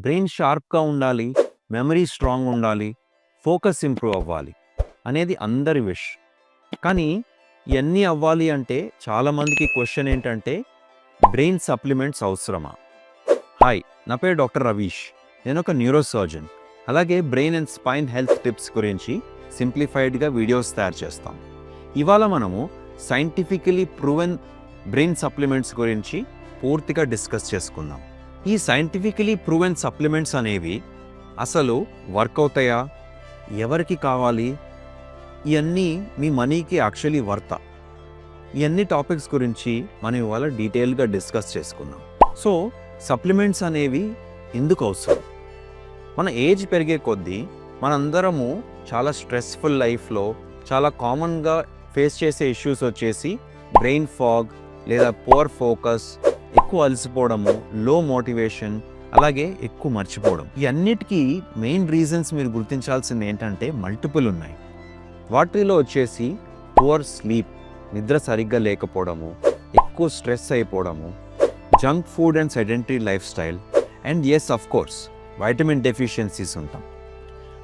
Brain షార్ప్గా ఉండాలి, memory strong ఉండాలి, ఫోకస్ ఇంప్రూవ్ అవ్వాలి అనేది అందరి విష్. కానీ ఇవన్నీ అవ్వాలి అంటే చాలామందికి క్వశ్చన్ ఏంటంటే బ్రెయిన్ సప్లిమెంట్స్ అవసరమా? హాయ్, నా పేరు డాక్టర్ రవీష్. నేను ఒక న్యూరో సర్జన్. అలాగే brain and spine health tips గురించి సింప్లిఫైడ్గా వీడియోస్ తయారు చేస్తాం. ఇవాళ మనము సైంటిఫికలీ ప్రూవెన్ బ్రెయిన్ సప్లిమెంట్స్ గురించి పూర్తిగా డిస్కస్ చేసుకుందాం. ఈ సైంటిఫికలీ ప్రూవెన్ సప్లిమెంట్స్ అనేవి అసలు వర్క్ అవుతాయా, ఎవరికి కావాలి, ఇవన్నీ మీ మనీకి యాక్చువల్లీ వర్తా, ఇవన్నీ టాపిక్స్ గురించి మనం ఇవాళ డీటెయిల్గా డిస్కస్ చేసుకుందాం. సో సప్లిమెంట్స్ అనేవి ఎందుకు అవసరం? మన ఏజ్ పెరిగే కొద్దీ మనందరము చాలా స్ట్రెస్ఫుల్ లైఫ్లో చాలా కామన్గా ఫేస్ చేసే ఇష్యూస్ వచ్చేసి బ్రెయిన్ ఫాగ్ లేదా పువర్ ఫోకస్, ఎక్కువ అలసిపోవడము, లో మోటివేషన్, అలాగే ఎక్కువ మర్చిపోవడం. ఈ అన్నిటికీ మెయిన్ రీజన్స్ మీరు గుర్తించాల్సింది ఏంటంటే మల్టిపుల్ ఉన్నాయి. వాటిలో వచ్చేసి పువర్ స్లీప్, నిద్ర సరిగ్గా లేకపోవడము, ఎక్కువ స్ట్రెస్ అయిపోవడము, junk food and sedentary lifestyle, and yes of course vitamin deficiencies ఉంటాం.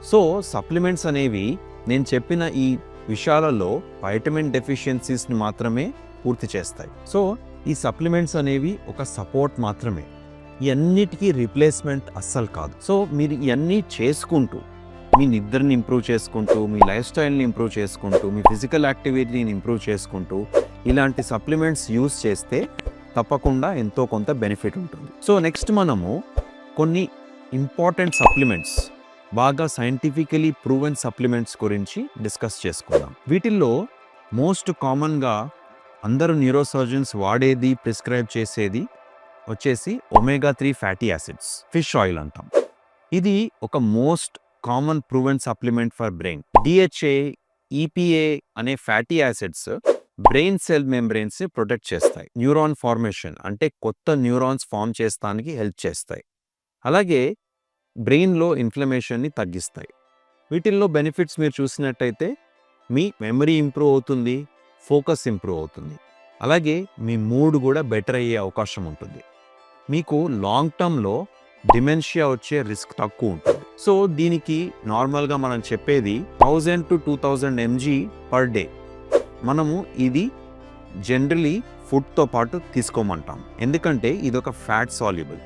సో సప్లిమెంట్స్ అనేవి నేను చెప్పిన ఈ విషయాలలో వైటమిన్ డెఫిషియన్సీస్ని మాత్రమే పూర్తి చేస్తాయి. సో ఈ సప్లిమెంట్స్ అనేవి ఒక సపోర్ట్ మాత్రమే, ఇవన్నిటికీ రీప్లేస్మెంట్ అస్సలు కాదు. సో మీరు ఇవన్నీ చేసుకుంటూ మీ నిద్రని ఇంప్రూవ్ చేసుకుంటూ, మీ లైఫ్ స్టైల్ని ఇంప్రూవ్ చేసుకుంటూ, మీ ఫిజికల్ యాక్టివిటీని ఇంప్రూవ్ చేసుకుంటూ ఇలాంటి సప్లిమెంట్స్ యూస్ చేస్తే తప్పకుండా ఎంతో కొంత బెనిఫిట్ ఉంటుంది. సో నెక్స్ట్ మనము కొన్ని ఇంపార్టెంట్ సప్లిమెంట్స్, బాగా సైంటిఫికలీ ప్రూవెన్ సప్లిమెంట్స్ గురించి డిస్కస్ చేసుకుందాం. వీటిల్లో మోస్ట్ కామన్గా అందరూ న్యూరో సర్జన్స్ వాడేది, ప్రిస్క్రైబ్ చేసేది వచ్చేసి omega 3 fatty acids, fish oil అంటాం. ఇది ఒక most common proven supplement for brain. DHA, EPA అనే fatty acids brain cell membranes protect చేస్తాయి. న్యూరాన్ ఫార్మేషన్ అంటే కొత్త న్యూరాన్స్ ఫామ్ చేస్తానికి హెల్ప్ చేస్తాయి. అలాగే బ్రెయిన్లో ఇన్ఫ్లమేషన్ని తగ్గిస్తాయి. వీటిల్లో బెనిఫిట్స్ మీరు చూసినట్టయితే మీ మెమరీ ఇంప్రూవ్ అవుతుంది, ఫోకస్ ఇంప్రూవ్ అవుతుంది, అలాగే మీ మూడ్ కూడా బెటర్ అయ్యే అవకాశం ఉంటుంది. మీకు లాంగ్ టర్మ్లో డిమెన్షియా వచ్చే రిస్క్ తక్కువ ఉంటుంది. సో దీనికి నార్మల్గా మనం చెప్పేది 1000 to 2000 mg పర్ డే. మనము ఇది జనరలీ ఫుడ్తో పాటు తీసుకోమంటాం, ఎందుకంటే ఇది ఒక ఫ్యాట్ సాల్యుబుల్.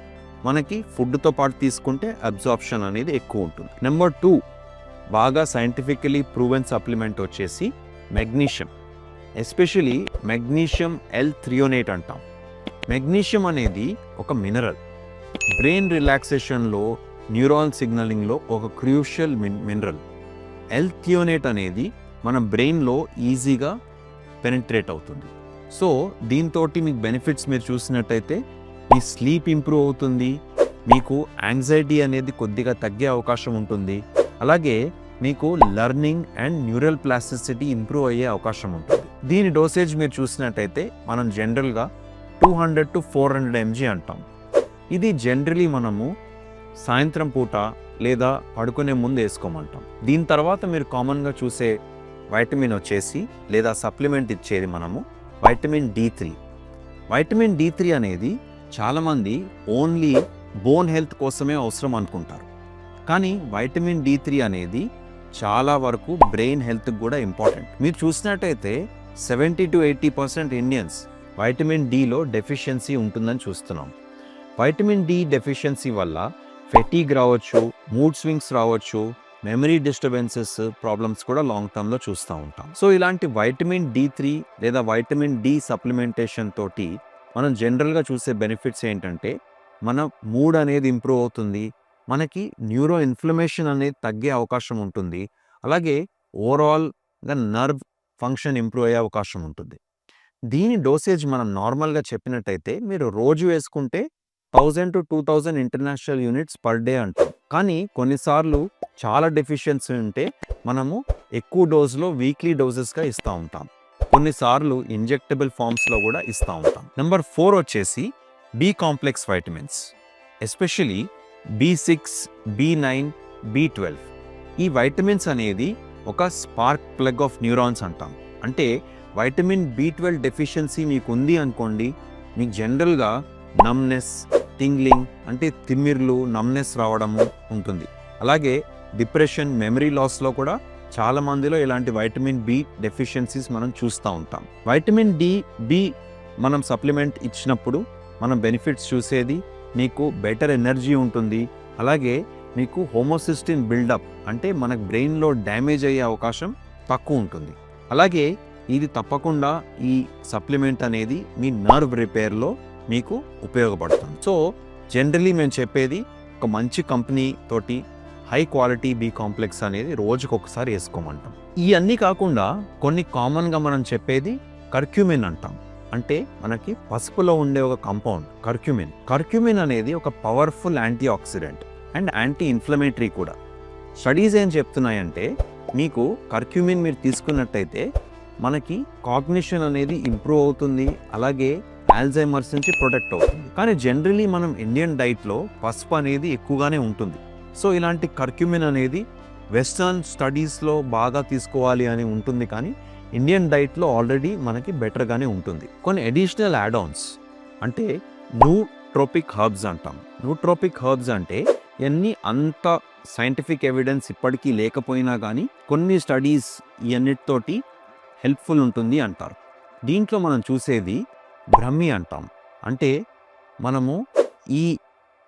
మనకి ఫుడ్తో పాటు తీసుకుంటే అబ్జార్ప్షన్ అనేది ఎక్కువ ఉంటుంది. నెంబర్ 2 బాగా సైంటిఫికలీ ప్రూవెన్ సప్లిమెంట్ వచ్చేసి మెగ్నీషియం, ఎస్పెషలీ మెగ్నీషియం L-థ్రియోనేట్ అంటాం. మెగ్నీషియం అనేది ఒక మినరల్. బ్రెయిన్ రిలాక్సేషన్లో, న్యూరాన్ సిగ్నలింగ్లో ఒక క్రూషియల్ మినరల్. L-థియోనేట్ అనేది మన బ్రెయిన్లో ఈజీగా పెనిట్రేట్ అవుతుంది. సో దీంతో మీకు బెనిఫిట్స్ మీరు చూసినట్టయితే మీ స్లీప్ ఇంప్రూవ్ అవుతుంది, మీకు యాంగ్జైటీ అనేది కొద్దిగా తగ్గే అవకాశం ఉంటుంది, అలాగే మీకు learning and neural plasticity improve అయ్యే అవకాశం ఉంటుంది. దీని డోసేజ్ మీరు చూసినట్టయితే మనం జనరల్గా 200 to 400 mg అంటాం. ఇది జనరలీ మనము సాయంత్రం పూట లేదా పడుకునే ముందు వేసుకోమంటాం. దీని తర్వాత మీరు కామన్గా చూసే వైటమిన్ వచ్చేసి లేదా సప్లిమెంట్ ఇచ్చేది మనము వైటమిన్ D3. వైటమిన్ D3 అనేది చాలామంది ఓన్లీ బోన్ హెల్త్ కోసమే అవసరం అనుకుంటారు. కానీ వైటమిన్ D3 అనేది చాలా వరకు బ్రెయిన్ హెల్త్కి కూడా ఇంపార్టెంట్. మీరు చూసినట్టయితే 70 to 80% ఇండియన్స్ వైటమిన్ డిలో డెఫిషియన్సీ ఉంటుందని చూస్తున్నాం. వైటమిన్ డి డెఫిషియన్సీ వల్ల ఫెటీగ్ రావచ్చు, మూడ్ స్వింగ్స్ రావచ్చు, మెమరీ డిస్టర్బెన్సెస్ ప్రాబ్లమ్స్ కూడా లాంగ్ టర్మ్లో చూస్తూ ఉంటాం. సో ఇలాంటి వైటమిన్ D3 లేదా వైటమిన్ డి సప్లిమెంటేషన్ తోటి మనం జనరల్గా చూసే బెనిఫిట్స్ ఏంటంటే మన మూడ్ అనేది ఇంప్రూవ్ అవుతుంది, మనకి న్యూరో ఇన్ఫ్లమేషన్ అనేది తగ్గే అవకాశం ఉంటుంది, అలాగే ఓవరాల్గా నర్వ్ ఫంక్షన్ ఇంప్రూవ్ అయ్యే అవకాశం ఉంటుంది. దీని డోసేజ్ మనం నార్మల్గా చెప్పినట్టయితే మీరు రోజు వేసుకుంటే 1000 to 2000 international units per day అంటాం. కానీ కొన్నిసార్లు చాలా డెఫిషియన్సీ ఉంటే మనము ఎక్కువ డోస్లో వీక్లీ డోసెస్గా ఇస్తూ ఉంటాం, కొన్నిసార్లు ఇంజెక్టబుల్ ఫామ్స్లో కూడా ఇస్తూ ఉంటాం. నెంబర్ 4 వచ్చేసి B complex vitamins, especially B6, B9, B12. ఈ వైటమిన్స్ అనేది ఒక స్పార్క్ ప్లగ్ ఆఫ్ న్యూరాన్స్ అంటాం. అంటే వైటమిన్ B12 డెఫిషియన్సీ మీకు ఉంది అనుకోండి, మీకు జనరల్గా నమ్నెస్, టింగ్లింగ్ అంటే తిమ్మిర్లు, నమ్నెస్ రావడము ఉంటుంది. అలాగే డిప్రెషన్, మెమరీ లాస్లో కూడా చాలా మందిలో ఇలాంటి వైటమిన్ బి డెఫిషియన్సీస్ మనం చూస్తూ ఉంటాం. వైటమిన్ బి మనం సప్లిమెంట్ ఇచ్చినప్పుడు మనం బెనిఫిట్స్ చూసేది మీకు బెటర్ ఎనర్జీ ఉంటుంది. అలాగే మీకు హోమోసిస్టిన్ బిల్డప్ అంటే మనకు బ్రెయిన్లో డ్యామేజ్ అయ్యే అవకాశం తక్కువ ఉంటుంది. అలాగే ఇది తప్పకుండా ఈ సప్లిమెంట్ అనేది మీ నర్వ్ రిపేర్లో మీకు ఉపయోగపడుతుంది. సో జనరలీ మేము చెప్పేది ఒక మంచి కంపెనీ తోటి హై క్వాలిటీ బి కాంప్లెక్స్ అనేది రోజుకొకసారి వేసుకోమంటాం. ఇవన్నీ కాకుండా కొన్ని కామన్గా మనం చెప్పేది కర్క్యూమిన్ అంటాం. అంటే మనకి పసుపులో ఉండే ఒక కాంపౌండ్ కర్క్యూమిన్ అనేది ఒక powerful anti oxidant and anti inflammatory కూడా. స్టడీస్ ఏం చెప్తున్నాయంటే మీకు కర్క్యూమిన్ మీరు తీసుకున్నట్టయితే మనకి కాగ్నిషన్ అనేది ఇంప్రూవ్ అవుతుంది. అలాగే ఆల్జైమర్స్ నుంచి ప్రొటెక్ట్ అవుతుంది. కానీ జనరలీ మనం ఇండియన్ డైట్లో పసుపు అనేది ఎక్కువగానే ఉంటుంది. సో ఇలాంటి కర్క్యూమిన్ అనేది వెస్టర్న్ స్టడీస్లో బాగా తీసుకోవాలి అని ఉంటుంది, కానీ ఇండియన్ డైట్లో ఆల్రెడీ మనకి బెటర్గానే ఉంటుంది. కొన్ని అడిషనల్ యాడ్-ఆన్స్ అంటే న్యూట్రోపిక్ హర్బ్స్ అంటాం. న్యూట్రోపిక్ హర్బ్స్ అంటే ఇవన్నీ అంత సైంటిఫిక్ ఎవిడెన్స్ ఇప్పటికీ లేకపోయినా కానీ కొన్ని స్టడీస్ ఇవన్నిటితోటి హెల్ప్ఫుల్ ఉంటుంది అంటారు. దీంట్లో మనం చూసేది బ్రహ్మి అంటాం. అంటే మనము ఈ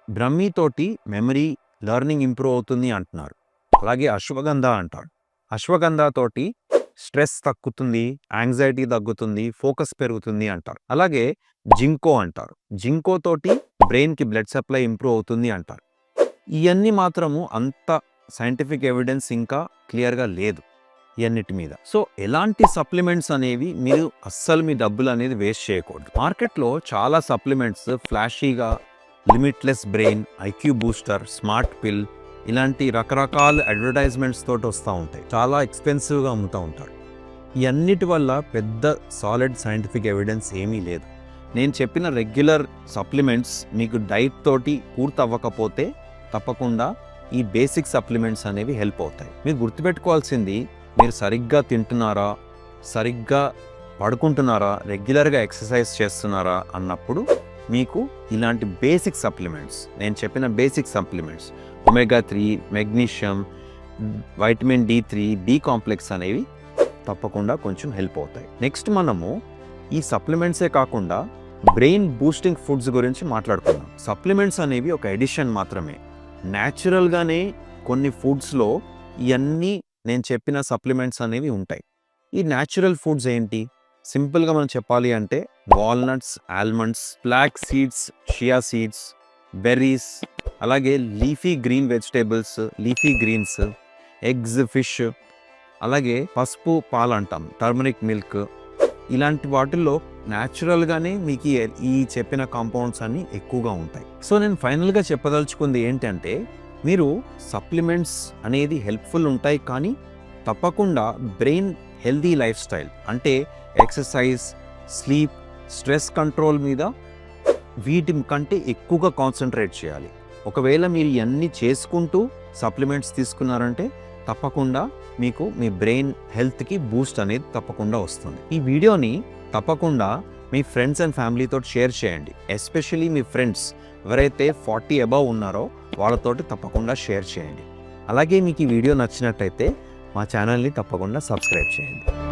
బ్రహ్మితోటి మెమరీ, లెర్నింగ్ ఇంప్రూవ్ అవుతుంది అంటున్నారు. అలాగే అశ్వగంధ అంటారు. అశ్వగంధ తోటి స్ట్రెస్ తగ్గుతుంది, యాంగ్జైటీ తగ్గుతుంది, ఫోకస్ పెరుగుతుంది అంటారు. అలాగే జింకో అంటారు. జింకో తోటి బ్రెయిన్కి బ్లడ్ సప్లై ఇంప్రూవ్ అవుతుంది అంటారు. ఇవన్నీ మాత్రము అంత సైంటిఫిక్ ఎవిడెన్స్ ఇంకా క్లియర్గా లేదు ఇవన్నిటి మీద. సో ఎలాంటి సప్లిమెంట్స్ అనేవి మీరు అస్సలు మీ డబ్బులు అనేది వేస్ట్ చేయకూడదు. మార్కెట్లో చాలా సప్లిమెంట్స్ ఫ్లాషీగా limitless brain, IQ booster, smart pill ఇలాంటి రకరకాల అడ్వర్టైజ్మెంట్స్ తోటి వస్తూ ఉంటాయి. చాలా ఎక్స్పెన్సివ్గా అమ్ముతూ ఉంటారు. ఇవన్నిటి వల్ల పెద్ద సాలిడ్ సైంటిఫిక్ ఎవిడెన్స్ ఏమీ లేదు. నేను చెప్పిన రెగ్యులర్ సప్లిమెంట్స్ మీకు డైట్ తోటి పూర్తి అవ్వకపోతే తప్పకుండా ఈ బేసిక్ సప్లిమెంట్స్ అనేవి హెల్ప్ అవుతాయి. మీరు గుర్తుపెట్టుకోవాల్సింది మీరు సరిగ్గా తింటున్నారా, సరిగ్గా పడుకుంటున్నారా, రెగ్యులర్గా ఎక్సర్సైజ్ చేస్తున్నారా అన్నప్పుడు మీకు ఇలాంటి బేసిక్ సప్లిమెంట్స్, నేను చెప్పిన basic supplements omega three, magnesium, vitamin D3, B complex అనేవి తప్పకుండా కొంచెం హెల్ప్ అవుతాయి. నెక్స్ట్ మనము ఈ సప్లిమెంట్సే కాకుండా బ్రెయిన్ బూస్టింగ్ ఫుడ్స్ గురించి మాట్లాడుకున్నాం. సప్లిమెంట్స్ అనేవి ఒక ఎడిషన్ మాత్రమే. న్యాచురల్గానే కొన్ని ఫుడ్స్లో ఇవన్నీ నేను చెప్పిన సప్లిమెంట్స్ అనేవి ఉంటాయి. ఈ న్యాచురల్ ఫుడ్స్ ఏంటి? సింపుల్గా మనం చెప్పాలి అంటే walnuts, almonds, flax seeds, chia seeds, berries, అలాగే leafy green vegetables, leafy greens, eggs, fish, అలాగే పసుపు పాలు అంటాం, టర్మరిక్ మిల్క్. ఇలాంటి వాటిల్లో న్యాచురల్గానే మీకు ఈ చెప్పిన కాంపౌండ్స్ అన్నీ ఎక్కువగా ఉంటాయి. సో నేను ఫైనల్గా చెప్పదలుచుకుంది ఏంటంటే మీరు సప్లిమెంట్స్ అనేది హెల్ప్ఫుల్ ఉంటాయి, కానీ తప్పకుండా బ్రెయిన్ హెల్దీ లైఫ్ స్టైల్ అంటే ఎక్సర్సైజ్, స్లీప్, స్ట్రెస్ కంట్రోల్ మీద వీటి కంటే ఎక్కువగా కాన్సన్ట్రేట్ చేయాలి. ఒకవేళ మీరు ఇవన్నీ చేసుకుంటూ సప్లిమెంట్స్ తీసుకున్నారంటే తప్పకుండా మీకు మీ బ్రెయిన్ హెల్త్కి బూస్ట్ అనేది తప్పకుండా వస్తుంది. ఈ వీడియోని తప్పకుండా మీ ఫ్రెండ్స్ అండ్ ఫ్యామిలీతో షేర్ చేయండి. ఎస్పెషలీ మీ ఫ్రెండ్స్ ఎవరైతే 40 అబవ్ ఉన్నారో వాళ్ళతోటి తప్పకుండా షేర్ చేయండి. అలాగే మీకు ఈ వీడియో నచ్చినట్టయితే మా ఛానల్ని తప్పకుండా సబ్స్క్రైబ్ చేయండి.